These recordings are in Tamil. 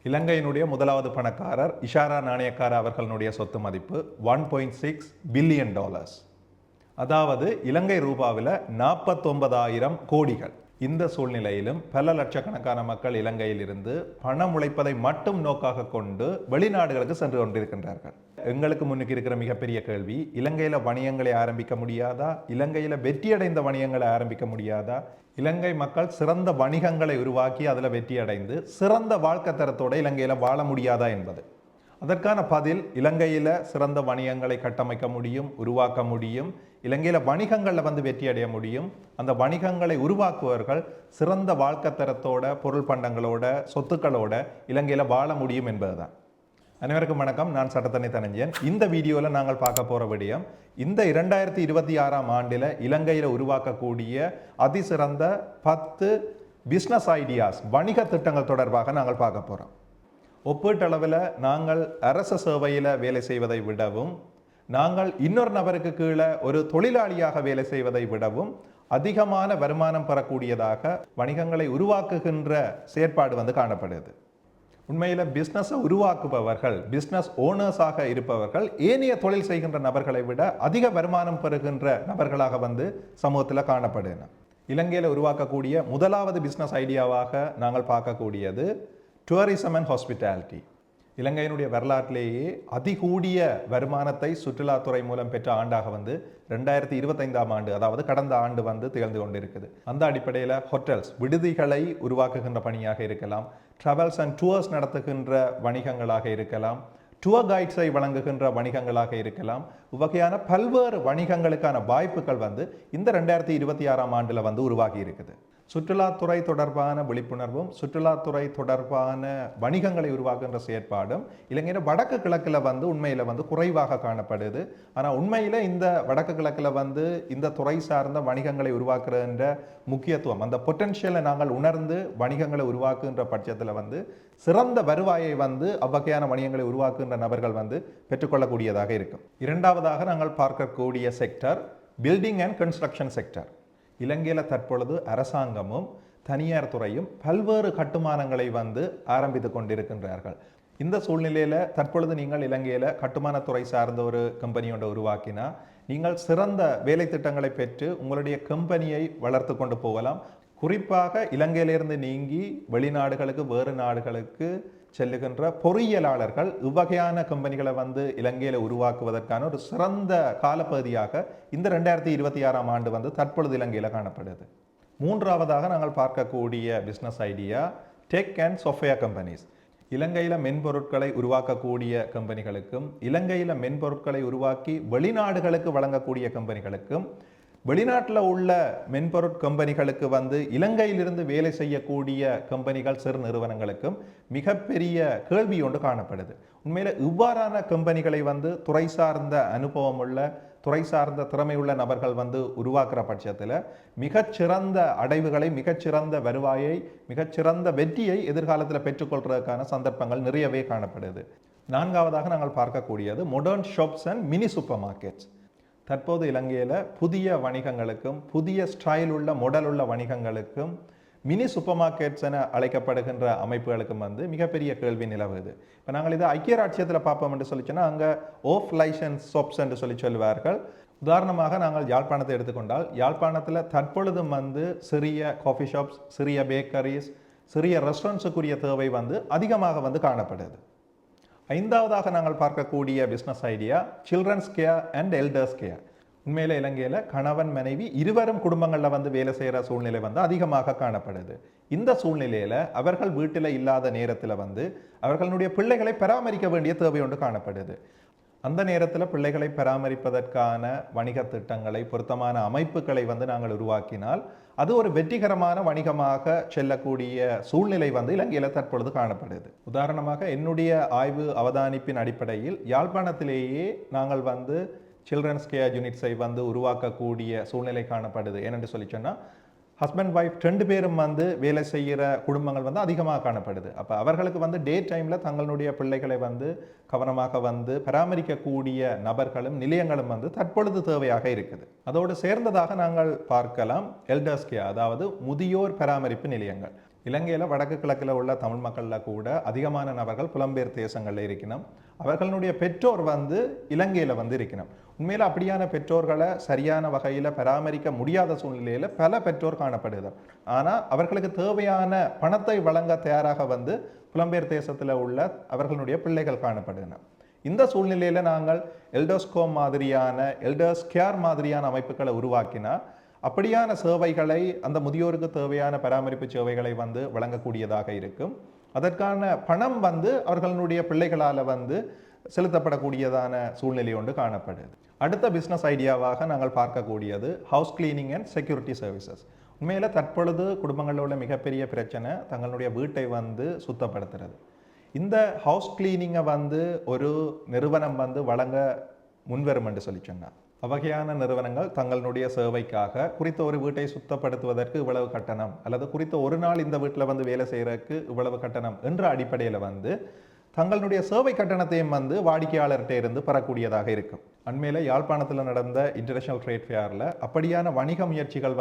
இலங்கையினுடைய முதலாவது பணக்காரர் இஷாரா நாணயக்கார அவர்களுடைய சொத்து மதிப்பு $1.6 பில்லியன். அதாவது இலங்கை ரூபாவில் 49,000 கோடிகள். இந்த சூழ்நிலையிலும் பல லட்சக்கணக்கான மக்கள் இலங்கையில் இருந்து பணம் உழைப்பதை மட்டும் நோக்காக கொண்டு வெளிநாடுகளுக்கு சென்று கொண்டிருக்கின்றார்கள். எங்களுக்கு முன்னுக்கு இருக்கிற மிகப்பெரிய கேள்வி, இலங்கையில வணிகங்களை ஆரம்பிக்க முடியாதா? இலங்கையில வெற்றியடைந்த வணிகங்களை ஆரம்பிக்க முடியாதா? இலங்கை மக்கள் சிறந்த வணிகங்களை உருவாக்கி அதில் வெற்றியடைந்து சிறந்த வாழ்க்கை தரத்தோட இலங்கையில வாழ முடியாதா என்பது. அதற்கான பதில், இலங்கையில சிறந்த வணிகங்களை கட்டமைக்க முடியும், உருவாக்க முடியும். இலங்கையில வணிகங்களில் வெற்றி அடைய முடியும். அந்த வணிகங்களை உருவாக்குவர்கள் சிறந்த வாழ்க்கை தரத்தோட, பொருள் பண்டங்களோட, சொத்துக்களோட இலங்கையில வாழ முடியும் என்பதுதான். அனைவருக்கும் வணக்கம். நான் சட்டத்தரணி தனஞ்சயன். இந்த வீடியோவில் நாங்கள் பார்க்க போற விடயம், இந்த 2026ஆம் ஆண்டில் இலங்கையில உருவாக்கக்கூடிய அதிசிறந்த 10 பிஸ்னஸ் ஐடியாஸ், வணிக திட்டங்கள் தொடர்பாக நாங்கள் பார்க்க போறோம். ஒப்பீட்டளவில் நாங்கள் அரச சேவையில் வேலை செய்வதை விடவும், நாங்கள் இன்னொரு நபருக்கு கீழே ஒரு தொழிலாளியாக வேலை செய்வதை விடவும் அதிகமான வருமானம் பெறக்கூடியதாக வணிகங்களை உருவாக்குகின்ற செயற்பாடு காணப்படுது. உண்மையில் பிஸ்னஸை உருவாக்குபவர்கள், பிஸ்னஸ் ஓனர்ஸாக இருப்பவர்கள் ஏனைய தொழில் செய்கின்ற நபர்களை விட அதிக வருமானம் பெறுகின்ற நபர்களாக சமூகத்தில் காணப்படுது. இலங்கையில் உருவாக்கக்கூடிய முதலாவது பிஸ்னஸ் ஐடியாவாக நாங்கள் பார்க்கக்கூடியது டூரிசம் அண்ட் ஹாஸ்பிட்டாலிட்டி. இலங்கையினுடைய வரலாற்றிலேயே அதிகூடிய வருமானத்தை சுற்றுலாத்துறை மூலம் பெற்ற ஆண்டாக 2025ஆம் ஆண்டு, அதாவது கடந்த ஆண்டு திகழ்ந்து கொண்டிருக்குது. அந்த அடிப்படையில் ஹோட்டல்ஸ், விடுதிகளை உருவாக்குகின்ற பணியாக இருக்கலாம், டிராவல்ஸ் அண்ட் டூர்ஸ் நடத்துகின்ற வணிகங்களாக இருக்கலாம், டூர் கைட்ஸை வழங்குகின்ற வணிகங்களாக இருக்கலாம். இவ்வகையான பல்வேறு வணிகங்களுக்கான வாய்ப்புகள் இந்த 2026ஆம் ஆண்டில் உருவாகி இருக்குது. சுற்றுலாத்துறை தொடர்பான விழிப்புணர்வும், சுற்றுலாத்துறை தொடர்பான வணிகங்களை உருவாக்குகின்ற செயற்பாடும் இலங்கையில் வடக்கு கிழக்கில் உண்மையில் குறைவாக காணப்படுது. ஆனால் உண்மையில் இந்த வடக்கு கிழக்கில் இந்த துறை சார்ந்த வணிகங்களை உருவாக்குகின்ற முக்கியத்துவம், அந்த பொட்டன்ஷியலை நாங்கள் உணர்ந்து வணிகங்களை உருவாக்குகின்ற பட்சத்தில் சிறந்த வருவாயை அவ்வகையான வணிகங்களை உருவாக்குகின்ற நபர்கள் பெற்றுக்கொள்ளக்கூடியதாக இருக்கும். இரண்டாவதாக நாங்கள் பார்க்கக்கூடிய sector building and construction sector. இலங்கையில் தற்பொழுது அரசாங்கமும் தனியார் துறையும் பல்வேறு கட்டுமானங்களை ஆரம்பித்து கொண்டிருக்கின்றார்கள். இந்த சூழ்நிலையில் தற்பொழுது நீங்கள் இலங்கையில் கட்டுமானத்துறை சார்ந்த ஒரு கம்பெனி ஒன்றை உருவாக்கினா நீங்கள் சிறந்த வேலை திட்டங்களை பெற்று உங்களுடைய கம்பெனியை வளர்த்து கொண்டு போகலாம். குறிப்பாக இலங்கையிலிருந்து நீங்கி வெளிநாடுகளுக்கு, வேறு நாடுகளுக்கு செல்லுகின்ற பொறியியலாளர்கள் இவ்வகையான கம்பெனிகளை இலங்கையில உருவாக்குவதற்கான ஒரு சிறந்த காலப்பகுதியாக இந்த 2026ஆம் ஆண்டு தற்பொழுது இலங்கையில காணப்படுது. மூன்றாவதாக நாங்கள் பார்க்கக்கூடிய business idea tech and software companies. இலங்கையில மென்பொருட்களை உருவாக்கக்கூடிய கம்பெனிகளுக்கும், இலங்கையில மென்பொருட்களை உருவாக்கி வெளிநாடுகளுக்கு வழங்கக்கூடிய கம்பெனிகளுக்கும், வெளிநாட்டில் உள்ள மென்பொருட் கம்பெனிகளுக்கு இலங்கையிலிருந்து வேலை செய்யக்கூடிய கம்பெனிகள், சிறு நிறுவனங்களுக்கும் மிகப்பெரிய கேள்வி ஒன்று காணப்படுது. உண்மையில் இவ்வாறான கம்பெனிகளை துறை சார்ந்த அனுபவம் உள்ள, துறை சார்ந்த திறமையுள்ள நபர்கள் உருவாக்குற பட்சத்தில் மிகச்சிறந்த அடைவுகளை, மிகச்சிறந்த வருவாயை, மிகச்சிறந்த வெற்றியை எதிர்காலத்தில் பெற்றுக்கொள்றதுக்கான சந்தர்ப்பங்கள் நிறையவே காணப்படுது. நான்காவதாக நாங்கள் பார்க்கக்கூடியது modern shops and mini super markets. தற்போது இலங்கையில் புதிய வணிகங்களுக்கும், புதிய ஸ்டைல் உள்ள, மாடல் உள்ள வணிகங்களுக்கும் மினி சூப்பர் மார்க்கெட்ஸ் என அழைக்கப்படுகின்ற அமைப்புகளுக்கும் மிகப்பெரிய கேள்வி நிலவுது. இப்போ நாங்கள் இதை ஐக்கிய ராஜ்யத்தில் பார்ப்போம் என்று சொல்லிச்சோன்னா அங்கே ஆஃப் லைசன்ஸ் ஷாப்ஸ் என்று சொல்லுவார்கள். உதாரணமாக நாங்கள் யாழ்ப்பாணத்தை எடுத்துக்கொண்டால், யாழ்ப்பாணத்தில் தற்பொழுதும் சிறிய காஃபி ஷாப்ஸ், சிறிய பேக்கரிஸ், சிறிய ரெஸ்டாரண்ட்ஸுக்குரிய தேவை அதிகமாக காணப்படுது. ஐந்தாவதாக நாங்கள் பார்க்கக்கூடிய business idea children's care and elders care. உண்மையில இலங்கையில் கணவன் மனைவி இருவரும் குடும்பங்களில் வேலை செய்கிற சூழ்நிலை அதிகமாக காணப்படுது. இந்த சூழ்நிலையில் அவர்கள் வீட்டில் இல்லாத நேரத்தில் அவர்களுடைய பிள்ளைகளை பராமரிக்க வேண்டிய தேவை ஒன்று காணப்படுது. அந்த நேரத்தில் பிள்ளைகளை பராமரிப்பதற்கான வணிக திட்டங்களை, பொருத்தமான அமைப்புகளை நாங்கள் உருவாக்கினால் அது ஒரு வெற்றிகரமான வணிகமாக செல்லக்கூடிய சூழ்நிலை இலங்கையில் தற்பொழுது காணப்படுது. உதாரணமாக என்னுடைய ஆய்வு அவதானிப்பின் அடிப்படையில் யாழ்ப்பாணத்திலேயே நாங்கள் சில்ட்ரன்ஸ் கேர் யூனிட்ஸை உருவாக்கக்கூடிய சூழ்நிலை காணப்படுது. ஏனென்று சொல்லி சொன்னால் ஹஸ்பண்ட் ஒய்ஃப் 2 பேரும் வேலை செய்கிற குடும்பங்கள் அதிகமாக காணப்படுது. அப்போ அவர்களுக்கு டே டைமில் தங்களுடைய பிள்ளைகளை கவனமாக பராமரிக்கக்கூடிய நபர்களும் நிலையங்களும் தற்பொழுது தேவையாக இருக்குது. அதோடு சேர்ந்ததாக நாங்கள் பார்க்கலாம் எல்டர்ஸ் கேர், அதாவது முதியோர் பராமரிப்பு நிலையங்கள். இலங்கையில் வடக்கு கிழக்கில் உள்ள தமிழ் மக்களில் கூட அதிகமான நபர்கள் புலம்பெயர் தேசங்களில் இருக்கணும். அவர்களுடைய பெற்றோர் இலங்கையில் இருக்கணும். உண்மையில் அப்படியான பெற்றோர்களை சரியான வகையில் பராமரிக்க முடியாத சூழ்நிலையில் பல பெற்றோர் காணப்படுது. ஆனால் அவர்களுக்கு தேவையான பணத்தை வழங்க தயாராக புலம்பெயர் தேசத்தில் உள்ள அவர்களுடைய பிள்ளைகள் காணப்படுகின்றன. இந்த சூழ்நிலையில் நாங்கள் எல்டர்ஸ்கோம் மாதிரியான எல்டர்ஸ் கேர் மாதிரியான அமைப்புகளை உருவாக்கினா அப்படியான சேவைகளை அந்த முதியோருக்கு தேவையான பராமரிப்பு சேவைகளை வழங்கக்கூடியதாக இருக்கும். அதற்கான பணம் அவர்களுடைய பிள்ளைகளால் செலுத்தப்படக்கூடியதான சூழ்நிலை ஒன்று காணப்படுது. அடுத்த பிஸ்னஸ் ஐடியாவாக நாங்கள் பார்க்கக்கூடியது house cleaning and security services. உண்மையில் தற்பொழுது குடும்பங்களில் உள்ள மிகப்பெரிய பிரச்சனை தங்களுடைய வீட்டை சுத்தப்படுத்துறது. இந்த ஹவுஸ் கிளீனிங்கை ஒரு நிறுவனம் வழங்க முன்வரும் என்று சொல்லி சொன்னார். அவ்வகையான நிறுவனங்கள் தங்களுடைய சேவைக்காக குறித்த ஒரு வீட்டை சுத்தப்படுத்துவதற்கு இவ்வளவு கட்டணம் அல்லது குறித்த ஒரு நாள் இந்த வீட்டில் வேலை செய்யறதுக்கு இவ்வளவு கட்டணம் என்ற அடிப்படையில் தங்களுடைய சேவை கட்டணத்தையும் வாடிக்கையாளர்கிட்ட இருந்து பெறக்கூடியதாக இருக்கும். அண்மையில் யாழ்ப்பாணத்தில் நடந்த இன்டர்நேஷனல் ட்ரேட் ஃபேரில் அப்படியான வணிக முயற்சிகள்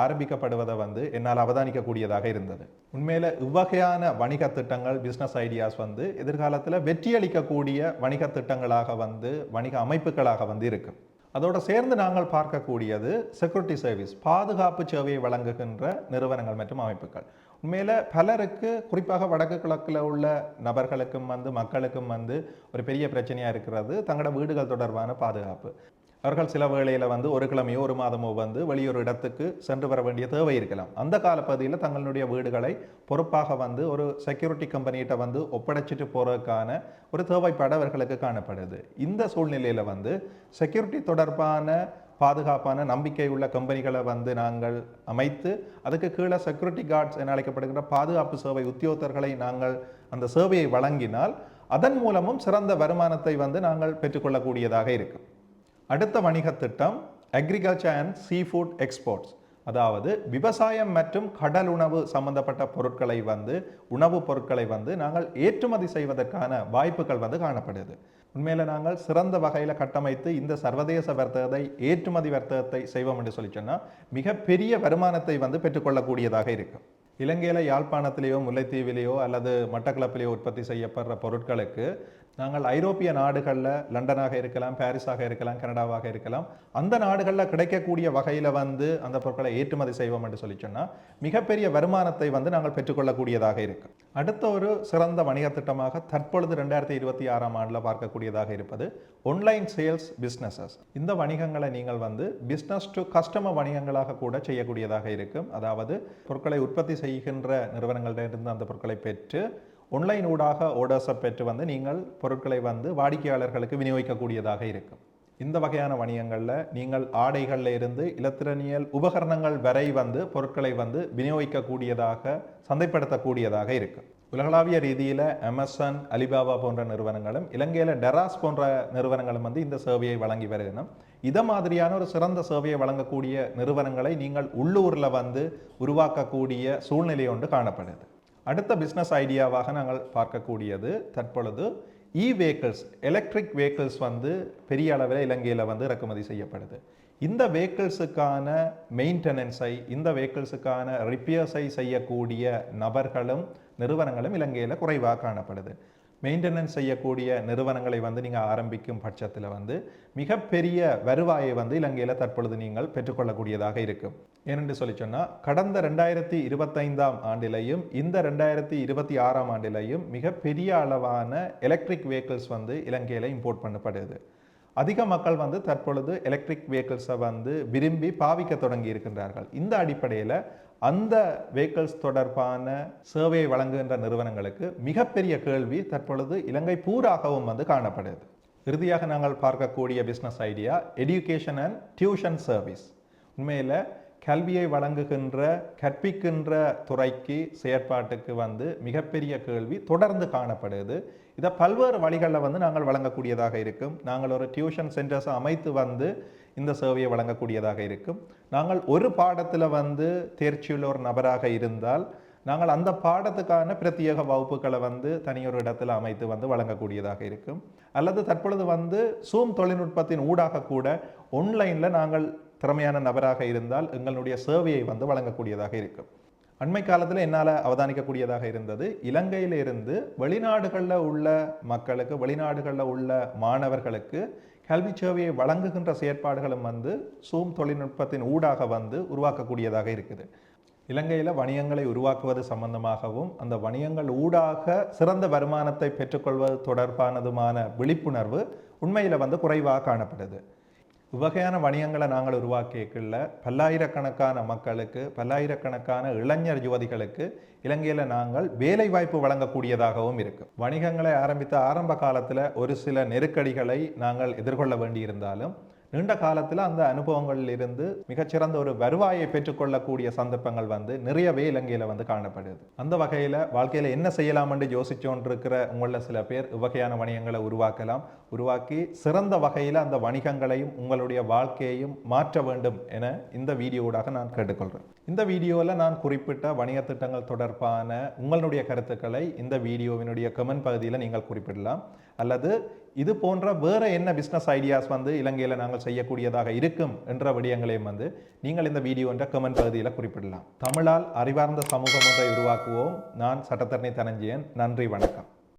ஆரம்பிக்கப்படுவதை என்னால் அவதானிக்கக்கூடியதாக இருந்தது. உண்மையில் இவ்வகையான வணிக திட்டங்கள் பிஸ்னஸ் ஐடியாஸ் எதிர்காலத்தில் வெற்றியளிக்கக்கூடிய வணிக திட்டங்களாக வணிக அமைப்புகளாக இருக்கும். அதோடு சேர்ந்து நாங்கள் பார்க்கக்கூடியது செக்யூரிட்டி சர்வீஸ், பாதுகாப்பு சேவையை வழங்குகின்ற நிறுவனங்கள் மற்றும் அமைப்புகள். உண்மையில் பலருக்கு குறிப்பாக வடக்கு கிழக்கில் உள்ள நபர்களுக்கும் மக்களுக்கும் ஒரு பெரிய பிரச்சனையாக இருக்கிறது தங்களோட வீடுகள் தொடர்பான பாதுகாப்பு. அவர்கள் சில வேளையில் ஒரு கிழமையோ ஒரு மாதமோ வெளியொரு இடத்துக்கு சென்று வர வேண்டிய தேவை இருக்கலாம். அந்த காலப்பகுதியில் தங்களுடைய வீடுகளை பொறுப்பாக ஒரு செக்யூரிட்டி கம்பெனிகிட்ட ஒப்படைச்சிட்டு போகிறதுக்கான ஒரு தேவைப்பாடு அவர்களுக்கு காணப்படுது. இந்த சூழ்நிலையில் செக்யூரிட்டி தொடர்பான பாதுகாப்பான நம்பிக்கை உள்ள கம்பெனிகளை நாங்கள் அமைத்து அதுக்கு கீழே செக்யூரிட்டி கார்ட்ஸ் என அழைக்கப்படுகின்ற பாதுகாப்பு சேவை உத்தியோகத்தர்களை நாங்கள் அந்த சேவையை வழங்கினால் அதன் மூலமும் சிறந்த வருமானத்தை நாங்கள் பெற்றுக்கொள்ளக்கூடியதாக இருக்கும். அடுத்த வணிக திட்டம் agriculture and seafood exports. அதாவது விவசாயம் மற்றும் கடல் உணவு சம்பந்தப்பட்ட பொருட்களை உணவுப் பொருட்களை நாங்கள் ஏற்றுமதி செய்வதற்கான வாய்ப்புகள் காணப்படுது. உண்மையில் நாங்கள் சிறந்த வகையில் கட்டமைத்து இந்த சர்வதேச வர்த்தகத்தை ஏற்றுமதி வர்த்தகத்தை செய்வோம் என்று சொல்லி சொன்னால் மிகப்பெரிய வருமானத்தை பெற்றுக்கொள்ளக்கூடியதாக இருக்கும். இலங்கையில் யாழ்ப்பாணத்திலேயோ முல்லைத்தீவிலேயோ அல்லது மட்டக்களப்பிலேயோ உற்பத்தி செய்யப்படுற பொருட்களுக்கு நாங்கள் ஐரோப்பிய நாடுகளில் லண்டனாக இருக்கலாம், பாரிஸாக இருக்கலாம், கனடாவாக இருக்கலாம், அந்த நாடுகளில் கிடைக்கக்கூடிய வகையில் அந்த பொருட்களை ஏற்றுமதி செய்வோம் என்று சொல்லி சொன்னால் மிகப்பெரிய வருமானத்தை நாங்கள் பெற்றுக்கொள்ளக்கூடியதாக இருக்கும். அடுத்த ஒரு சிறந்த வணிக திட்டமாக தற்பொழுது 2026ஆம் ஆண்டில் பார்க்கக்கூடியதாக இருப்பது ஆன்லைன் சேல்ஸ் பிஸ்னஸஸ். இந்த வணிகங்களை நீங்கள் பிஸ்னஸ் டு கஸ்டமர் வணிகங்களாக கூட செய்யக்கூடியதாக இருக்கும். அதாவது பொருட்களை உற்பத்தி செய்கின்ற நிறுவனங்களிடமிருந்து அந்த பொருட்களை பெற்று ஆன்லைன் ஊடாக ஆர்டர்ஸை பெற்று நீங்கள் பொருட்களை வாடிக்கையாளர்களுக்கு விநியோகிக்கக்கூடியதாக இருக்கும். இந்த வகையான வணிகங்களில் நீங்கள் ஆடைகளில் இருந்து இலத்திரனியல் உபகரணங்கள் வரை பொருட்களை விநியோகிக்கக்கூடியதாக சந்தைப்படுத்தக்கூடியதாக இருக்கும். உலகளாவிய ரீதியில் அமேசான், அலிபாபா போன்ற நிறுவனங்களும் இலங்கையில் டெராஸ் போன்ற நிறுவனங்களும் இந்த சேவையை வழங்கி வருகின்றன. இதை மாதிரியான ஒரு சிறந்த சேவையை வழங்கக்கூடிய நிறுவனங்களை நீங்கள் உள்ளூரில் உருவாக்கக்கூடிய சூழ்நிலை ஒன்று காணப்படுது. அடுத்த பிஸ்னஸ் ஐடியாவாக நாங்கள் பார்க்கக்கூடியது தற்பொழுது வெஹிக்கிள்ஸ், எலக்ட்ரிக் வெஹிக்கிள்ஸ் பெரிய அளவில் இலங்கையில் இறக்குமதி செய்யப்படுது. இந்த வெஹிக்கிள்ஸுக்கான மெயின்டெனன்ஸை, இந்த வெஹிக்கிள்ஸுக்கான ரிப்பேர்ஸை செய்யக்கூடிய நபர்களும் நிறுவனங்களும் இலங்கையில் குறைவாக காணப்படுது. மெயின்டெனன்ஸ் செய்யக்கூடிய நிறுவனங்களை நீங்கள் ஆரம்பிக்கும் பட்சத்தில் மிகப்பெரிய வருவாயை இலங்கையில் தற்பொழுது நீங்கள் பெற்றுக்கொள்ளக்கூடியதாக இருக்கும். ஏனென்று சொல்லி சொன்னால் கடந்த 2025ஆம் ஆண்டிலையும் இந்த 2026ஆம் ஆண்டிலையும் மிகப்பெரிய அளவான எலக்ட்ரிக் வெஹிக்கிள்ஸ் இலங்கையில் இம்போர்ட் பண்ணப்படுது. அதிக மக்கள் தற்பொழுது எலக்ட்ரிக் வெஹிக்கிள்ஸை விரும்பி பாவிக்க தொடங்கி இருக்கின்றார்கள். இந்த அடிப்படையில் அந்த வெஹிக்கிள்ஸ் தொடர்பான சேவையை வழங்குகின்ற நிறுவனங்களுக்கு மிகப்பெரிய கேள்வி தற்பொழுது இலங்கை பூராகவும் காணப்படுது. இறுதியாக நாங்கள் பார்க்கக்கூடிய business idea education and tuition service. உண்மையில் கல்வியை வழங்குகின்ற கற்பிக்கின்ற துறைக்கு செயற்பாட்டுக்கு மிகப்பெரிய கேள்வி தொடர்ந்து காணப்படுது. இதை பல்வேறு வழிகளில் நாங்கள் வழங்கக்கூடியதாக இருக்கும். நாங்கள் ஒரு டியூஷன் சென்டர்ஸை அமைத்து இந்த சேவையை வழங்கக்கூடியதாக இருக்கும். நாங்கள் ஒரு பாடத்தில் தேர்ச்சியுள்ள ஒரு நபராக இருந்தால் நாங்கள் அந்த பாடத்துக்கான பிரத்யேக வகுப்புகளை தனியொரு இடத்துல அமைத்து வழங்கக்கூடியதாக இருக்கும். அல்லது தற்பொழுது சூம் தொழில்நுட்பத்தின் ஊடாக கூட ஆன்லைனில் நாங்கள் திறமையான நபராக இருந்தால் எங்களுடைய சேவையை வழங்கக்கூடியதாக இருக்கும். அண்மை காலத்தில் என்னால் அவதானிக்கக்கூடியதாக இருந்தது, இலங்கையிலிருந்து வெளிநாடுகளில் உள்ள மக்களுக்கு, வெளிநாடுகளில் உள்ள மாணவர்களுக்கு கல்வி சேவையை வழங்குகின்ற செயற்பாடுகளும் சூம் தொழில்நுட்பத்தின் ஊடாக உருவாக்கக்கூடியதாக இருக்குது. இலங்கையில் வணிகங்களை உருவாக்குவது சம்பந்தமாகவும் அந்த வணிகங்கள் ஊடாக சிறந்த வருமானத்தை பெற்றுக்கொள்வது தொடர்பானதுமான விழிப்புணர்வு உண்மையில் குறைவாக காணப்படுது. இவ்வகையான வணிகங்களை நாங்கள் உருவாக்கியக்குள்ள பல்லாயிரக்கணக்கான மக்களுக்கு, பல்லாயிரக்கணக்கான இளைஞர் யுவதிகளுக்கு இலங்கையில் நாங்கள் வேலை வாய்ப்பு வழங்கக்கூடியதாகவும் இருக்கு. வணிகங்களை ஆரம்பித்த ஆரம்ப காலத்தில் ஒரு சில நெருக்கடிகளை நாங்கள் எதிர்கொள்ள வேண்டியிருந்தாலும் நீண்ட காலத்தில் அந்த அனுபவங்களில் இருந்து மிகச்சிறந்த ஒரு வருவாயை பெற்றுக்கொள்ளக்கூடிய சந்தர்ப்பங்கள் நிறையவே இலங்கையில் காணப்படுது. அந்த வகையில் வாழ்க்கையில் என்ன செய்யலாம் என்று யோசிச்சோன்றிருக்கிற உங்களில் சில பேர் இவ்வகையான வணிகங்களை உருவாக்கி சிறந்த வகையில் அந்த வணிகங்களையும் உங்களுடைய வாழ்க்கையையும் மாற்ற வேண்டும் என இந்த வீடியோவாக நான் கேட்டுக்கொள்கிறேன். இந்த வீடியோவில் நான் குறிப்பிட்ட வணிக திட்டங்கள் தொடர்பான உங்களுடைய கருத்துக்களை இந்த வீடியோவினுடைய கமெண்ட் பகுதியில் நீங்கள் குறிப்பிடலாம். அல்லது இது போன்ற வேற என்ன பிஸ்னஸ் ஐடியாஸ் இலங்கையில் நாங்கள் செய்யக்கூடியதாக இருக்கும் என்ற விடயங்களையும் நீங்கள் இந்த வீடியோ என்ற கமெண்ட் பகுதியில் குறிப்பிடலாம். தமிழால் அறிவார்ந்த சமூகம் ஒன்றை உருவாக்குவோம். நான் சட்டத்தரணி தனஞ்சயன். நன்றி, வணக்கம்.